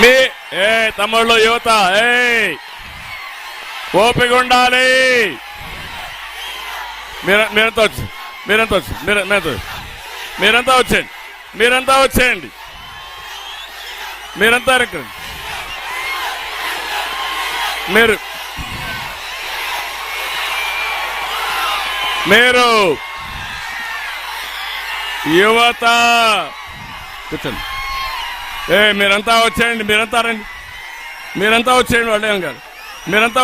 మీ తమ్ముళ్ళు యువత ఓపిక ఉండాలి. మీరంతా వచ్చేయండి. మీరంతా మీరు యువత కూర్చోండి. మీరంతా వచ్చేయండి. మీరంతా వచ్చేయండి. వాళ్ళేం కాదు. మీరంతా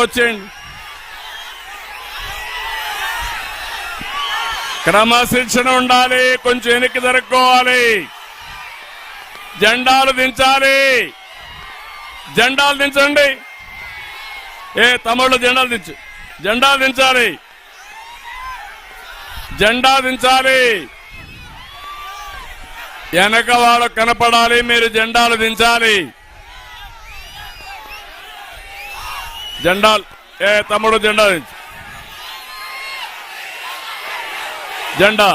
వచ్చేయండి. క్రమశిక్షణ ఉండాలి. కొంచెం వెనక్కి జరుపుకోవాలి. జెండాలు దించాలి. దించండి. తమ్ముళ్ళు జెండాలు దించాలి. వెనక వాళ్ళు కనపడాలి. మీరు జెండాలు దించాలి. తమ్ముడు జెండా దించు. జెండా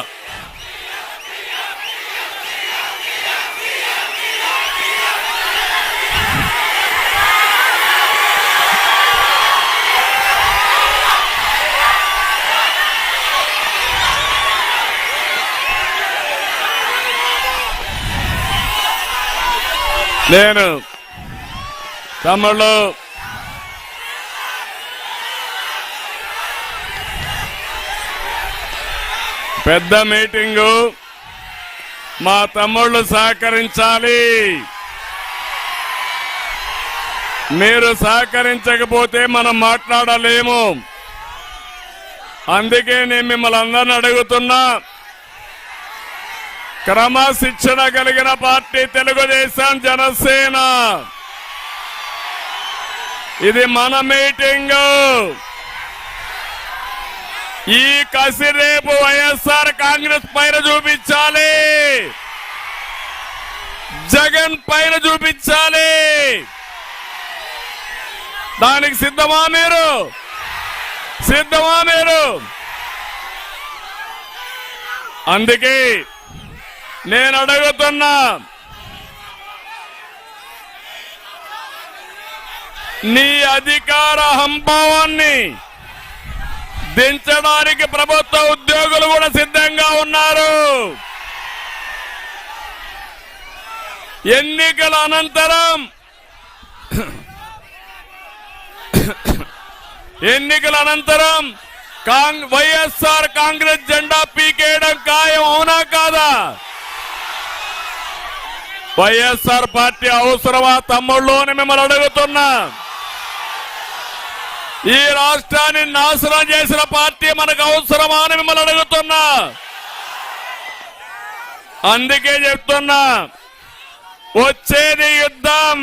నేను తమ్ముళ్ళు పెద్ద మీటింగు, మా తమ్ముళ్ళు సహకరించాలి. మీరు సహకరించకపోతే మనం మాట్లాడలేము. అందుకే నేను మిమ్మల్ని అందరిని అడుగుతున్నా, క్రమశిక్షణ కలిగిన పార్టీ తెలుగుదేశం జనసేన. ఇది మన మీటింగు. ఈ కసి రేపు వైఎస్ఆర్ కాంగ్రెస్ పైన చూపించాలి, జగన్ పైన చూపించాలి. దానికి సిద్ధమా మీరు? అందుకే నేను అడుగుతున్నా, నీ అధికార హంభావాన్ని దించడానికి ప్రభుత్వ ఉద్యోగులు కూడా సిద్ధంగా ఉన్నారు. ఎన్నికల అనంతరం వైఎస్ఆర్ కాంగ్రెస్ జెండా పీకేయడం ఖాయం. అవునా కాదా? వైఎస్ఆర్ పార్టీ అవసరమా తమ్ముళ్ళు అని మిమ్మల్ని అడుగుతున్నా. ఈ రాష్ట్రాన్ని నాశనం చేసిన పార్టీ మనకు అవసరమా అని మిమ్మల్ని అడుగుతున్నా. అందుకే చెప్తున్నా, వచ్చేది యుద్ధం,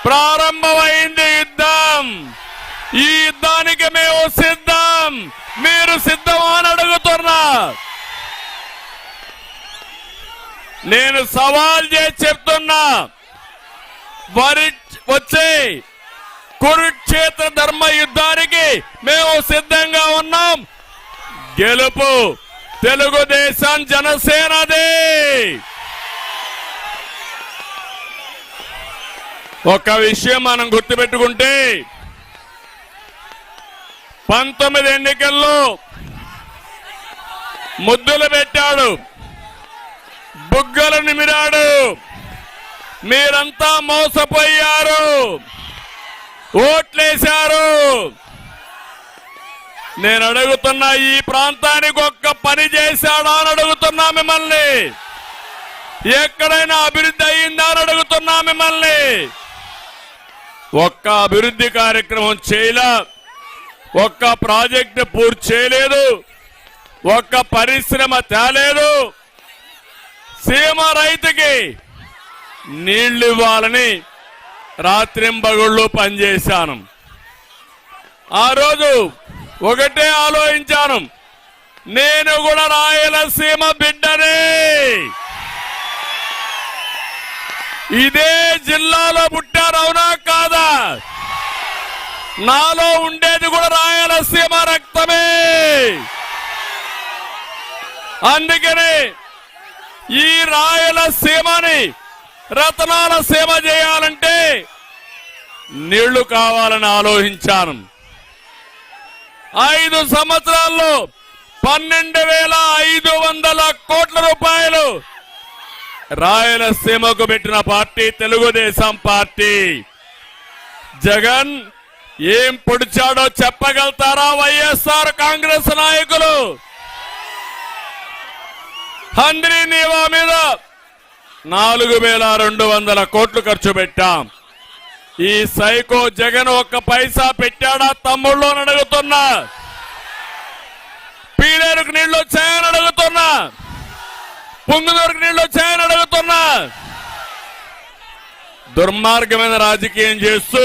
ప్రారంభమైంది యుద్ధం. ఈ యుద్ధానికి మేము సిద్ధం. మీరు సిద్ధమా అని అడుగుతున్నా. నేను సవాల్ చేసి చెప్తున్నా, వచ్చే కురుక్షేత్ర ధర్మ యుద్ధానికి మేము సిద్ధంగా ఉన్నాం. గెలుపు తెలుగుదేశం జనసేనది. ఒక విషయం మనం గుర్తుపెట్టుకుంటే, 19 ఎన్నికల్లో ముద్దులు పెట్టాడు, బుగ్గలు నిమిరాడు. మీరంతా మోసపోయారు, ఓట్లేశారు. నేను అడుగుతున్నా, ఈ ప్రాంతానికి ఒక్క పని చేశాడా అని అడుగుతున్నా మిమ్మల్ని. ఎక్కడైనా అభివృద్ధి అయిందా అని అడుగుతున్నా మిమ్మల్ని. ఒక్క అభివృద్ధి కార్యక్రమం చేయలే, ఒక్క ప్రాజెక్టు పూర్తి చేయలేదు, ఒక్క పరిశ్రమ తేలేదు. సీమ రైతుకి నీళ్లు ఇవ్వాలని రాత్రింబగుళ్ళు పనిచేశాను. ఆ రోజు ఒకటే ఆలోచించాను, నేను కూడా రాయలసీమ బిడ్డనే, ఇదే జిల్లాలో పుట్టారు. అవునా కాదా? నాలో ఉండేది కూడా రాయలసీమ రక్తమే. అందుకనే ఈ రాయలసీమని రతనాల సీమ చేయాలంటే నీళ్లు కావాలని ఆలోచించాను. 5 సంవత్సరాల్లో 12,500 కోట్ల రూపాయలు రాయలసీమకు పెట్టిన పార్టీ తెలుగుదేశం పార్టీ. జగన్ ఏం పొడిచాడో చెప్పగలుగుతారా వైఎస్ఆర్ కాంగ్రెస్ నాయకులు? హంద్రీ నీవా మీద 4,200 కోట్లు ఖర్చు పెట్టాం. ఈ సైకో జగన్ ఒక్క పైసా పెట్టాడా తమ్ముళ్ళు అని అడుగుతున్నా. పీలేరుకు నీళ్లు వచ్చాయని అడుగుతున్నా. పుంగుదూరుకు నీళ్లు వచ్చాయని అడుగుతున్నా. దుర్మార్గమైన రాజకీయం చేస్తూ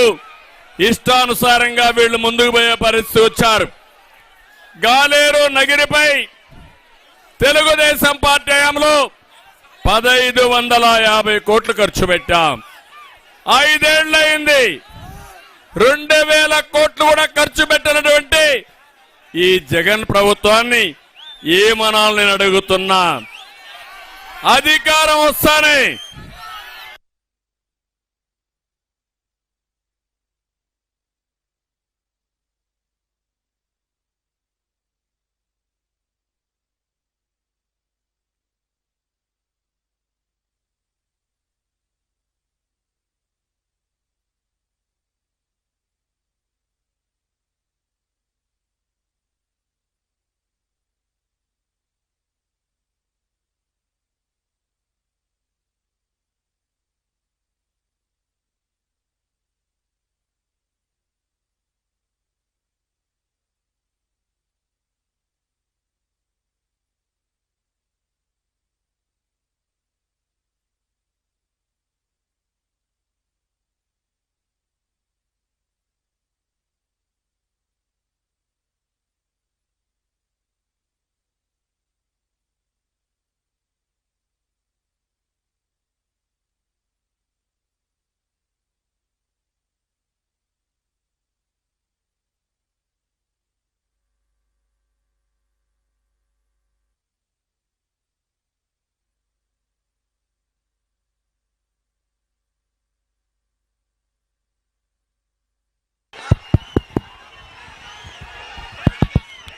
ఇష్టానుసారంగా వీళ్లు ముందుకు పోయే పరిస్థితి వచ్చారు. గాలేరు నగిరిపై తెలుగుదేశం పార్టీ హయాంలో 1,550 కోట్లు ఖర్చు పెట్టాం. 5 ఏళ్లయింది. 2,000 కోట్లు కూడా ఖర్చు పెట్టినటువంటి ఈ జగన్ ప్రభుత్వాన్ని ఏమనాలని నేను అడుగుతున్నా. అధికారం వస్తానే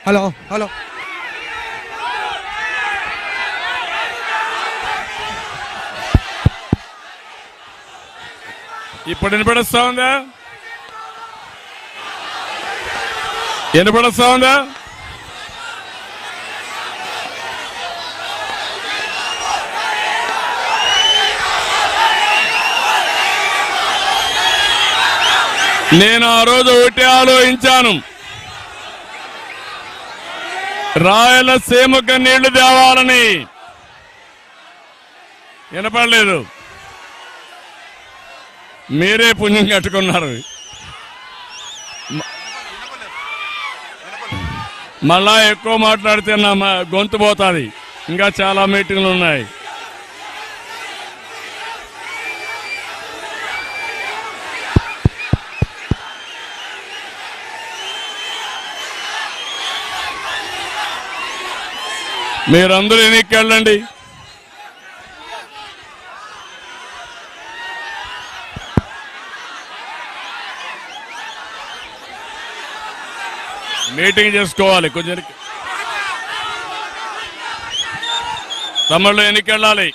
హలో హలో ఇప్పుడు వినపడొస్తా ఉందా? వినపడొస్తా ఉందా? నేను ఆ రోజు ఒకటి ఆలోచించాను. రాయలసీమకు నీళ్లు తేవాలని. వినపడలేదు. మీరే పుణ్యం కట్టుకున్నారు. మళ్ళా ఎక్కువ మాట్లాడితే నా గొంతు పోతుంది. ఇంకా చాలా మీటింగ్లు ఉన్నాయి. మీరందరూ ఎన్నికకి వెళ్ళండి. మీటింగ్ చేసుకోవాలి. కొంచెం తమిళలో ఎన్నికకి వెళ్ళాలి.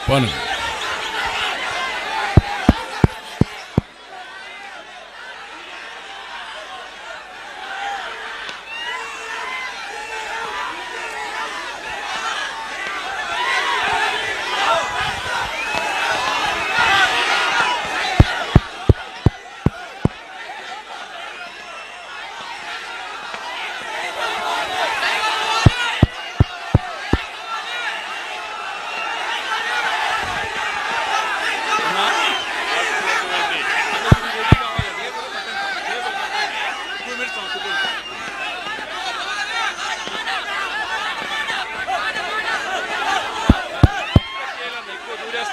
పోను.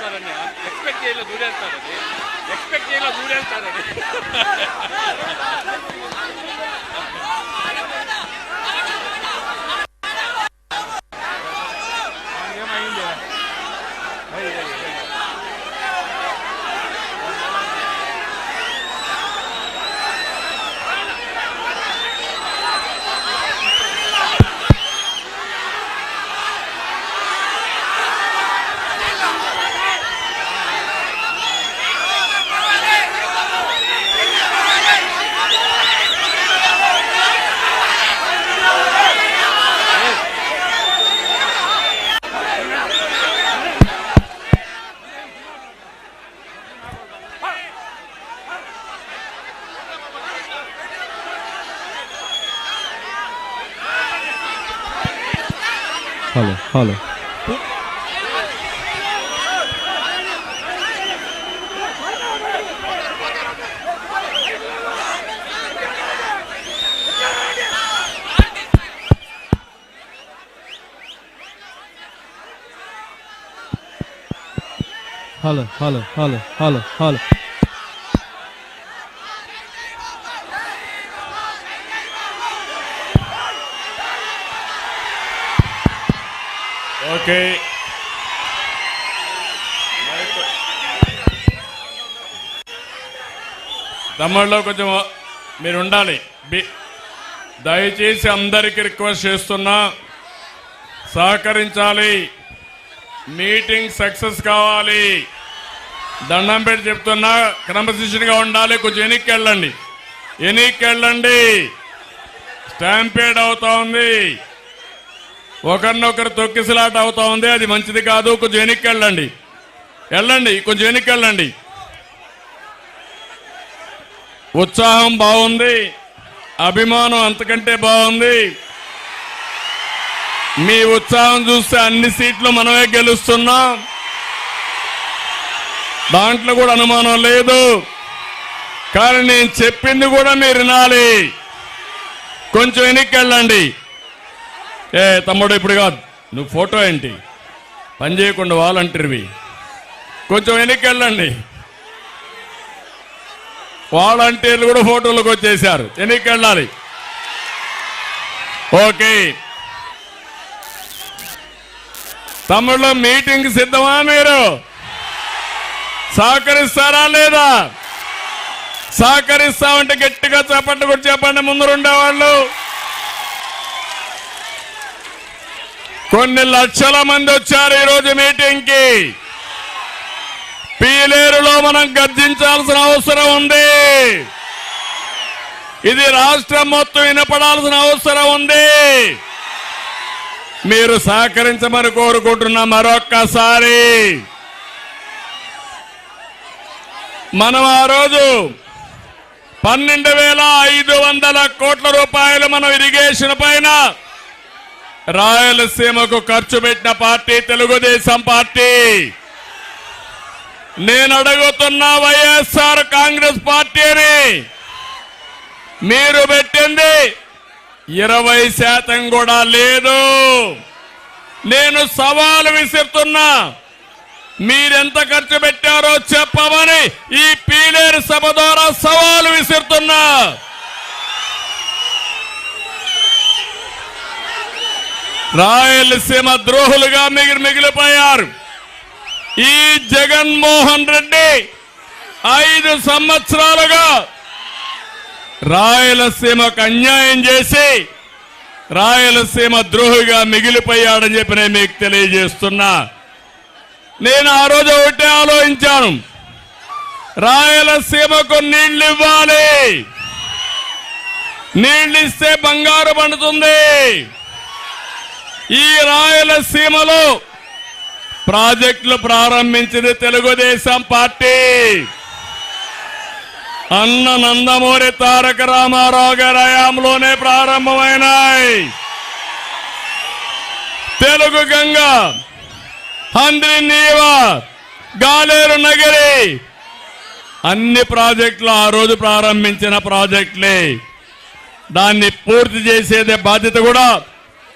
దూరేస్తారని ఎక్స్పెక్ట్ చేయలేదు, దూరేస్తారని ఎక్స్పెక్ట్ చేయలేదు, దూరేస్తారని. Hello hello hello hello hello hello hello okay, తమ్ముళ్ళు కొంచెం మీరు ఉండాలి. దయచేసి అందరికీ రిక్వెస్ట్ చేస్తున్నా, సహకరించాలి. మీటింగ్ సక్సెస్ కావాలి. దండం పెట్టి చెప్తున్నా, క్రమశిక్షణగా ఉండాలి. కొంచెం వెనక్కి వెళ్ళండి, వెనక్కి వెళ్ళండి. స్టాంపేడ్ అవుతా ఉంది, ఒకరినొకరు తొక్కిసలాట అవుతా ఉంది. అది మంచిది కాదు. కొంచెం వెనక్కి వెళ్ళండి, వెళ్ళండి, కొంచెం వెనక్కి వెళ్ళండి. ఉత్సాహం బాగుంది, అభిమానం అంతకంటే బాగుంది. మీ ఉత్సాహం చూస్తే అన్ని సీట్లు మనమే గెలుస్తున్నాం, దాంట్లో కూడా అనుమానం లేదు. కానీ నేను చెప్పింది కూడా మీరు వినాలి. కొంచెం వెనక్కి వెళ్ళండి. తమ్ముడు ఇప్పుడు కాదు, నువ్వు ఫోటో ఏంటి పని చేయకుండా వాలంటీర్వి. కొంచెం వెనక్కి వెళ్ళండి. వాలంటీర్లు కూడా ఫోటోలకు వచ్చేసారు, వెనక్కి వెళ్ళాలి. ఓకే తమ్ముళ్ళు, మీటింగ్ సిద్ధమా? మీరు సహకరిస్తారా లేదా? సహకరిస్తామంటే గట్టిగా చెప్పండి, కూడా చెప్పండి. ముందు ఉండేవాళ్ళు కొన్ని లక్షల మంది వచ్చారు ఈరోజు మీటింగ్ కి. పీలేరులో మనం గర్జించాల్సిన అవసరం ఉంది. ఇది రాష్ట్రం మొత్తం వినపడాల్సిన అవసరం ఉంది. మీరు సహకరించమని కోరుకుంటున్నా. మరొక్కసారి మనం ఆ రోజు 12,500 కోట్ల రూపాయలు మనం ఇరిగేషన్ పైన రాయలసీమకు ఖర్చు పెట్టిన పార్టీ తెలుగుదేశం పార్టీ. నేను అడుగుతున్న వైఎస్ఆర్ కాంగ్రెస్ పార్టీని, మీరు పెట్టింది 20% కూడా లేదు. నేను సవాలు విసురుతున్నా, మీరెంత ఖర్చు పెట్టారో చెప్పమని ఈ పీలేరు సభ ద్వారా సవాలు విసురుతున్నా. రాయలసీమ ద్రోహులుగా మిగిలిపోయారు. ఈ జగన్మోహన్ రెడ్డి 5 సంవత్సరాలుగా రాయలసీమకు అన్యాయం చేసి రాయలసీమ ద్రోహిగా మిగిలిపోయాడని చెప్పి నేను మీకు తెలియజేస్తున్నా. నేను ఆ రోజు ఒకటే ఆలోచించాను, రాయలసీమకు నీళ్లు ఇవ్వాలి. నీళ్లు ఇస్తే బంగారు పండుతుంది. ఈ రాయలసీమలో ప్రాజెక్టులు ప్రారంభించింది తెలుగుదేశం పార్టీ. అన్న నందమూరి తారక రామారావు గారి హయాంలోనే ప్రారంభమైనాయి. తెలుగు గంగ, హంద్రి నీవా, గాలేరు నగరి అన్ని ప్రాజెక్టులు ఆ రోజు ప్రారంభించిన ప్రాజెక్టులే. దాన్ని పూర్తి చేసేదే బాధ్యత కూడా